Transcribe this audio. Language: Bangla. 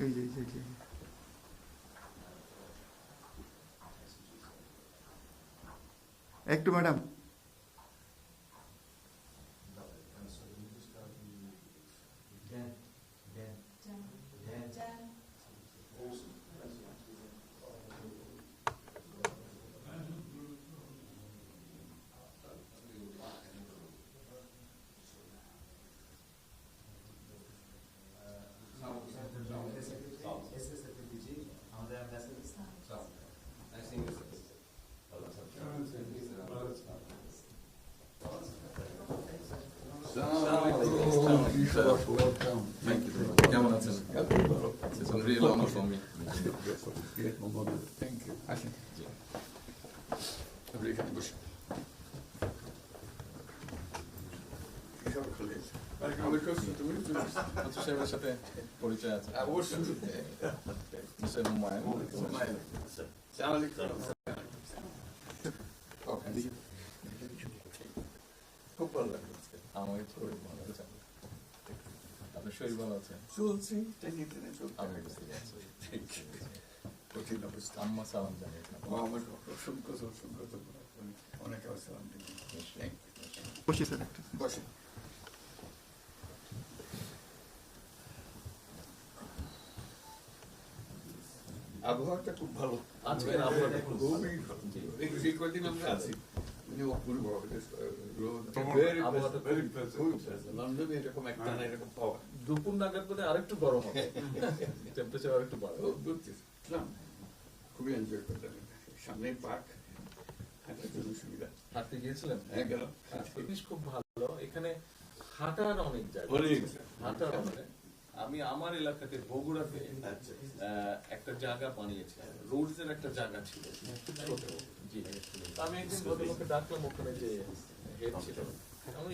এই যে এই যে একটু ম্যাডাম Thank you. কেমন আছেন? It's a real honor for me. Thank you. আসেন। আপনি এখানে বসুন। আমাদের কাছে তুমি আচ্ছা সাহেবের সাথে পরিচয় আছে। অবশ্যই মিস্টার হুমায়ুন। খুব ভালো লাগলো। আমার শরীর ভালো আছে। আপনার শরীর ভালো আছে? চলছি টেনে টেনে চলছি। আমি বুঝতে পারছি। কঠিন অবস্থা। আম্মা সালাম জানিয়েছেন। আমার অসংখ্য অনেক সালাম দিন। বসি স্যার একটা বসেন। আবহাওয়াটা খুব ভালো। আজকের আবহাওয়াটা খুব ভালো। খুবই ভালো। এই কদিন আমরা আছি অপূর্ব লন্ডনে এরকম একটা না এরকম পাওয়া দুপুর নাগাদ বোধ আরেকটু গরম হবে, টেম্পারেচার আরেকটু বাড়বে। খুবই এনজয় করলাম। সামনে পার্ক, হাঁটার জন্য সুবিধা। হাঁটতে গিয়েছিলেন? হ্যাঁ গেলাম। জিনিস খুব ভালো, এখানে হাঁটার অনেক জায়গা, হাঁটার অনেক। আমি আমার এলাকাতে বগুড়াতে একটা জায়গা বানিয়েছি, রোডস এর একটা জায়গা ছিল খুব ছোট। জি, আমি একদিন ভদ্রলোককে ডাকলাম, ওখানে যে হেড ছিল, আমি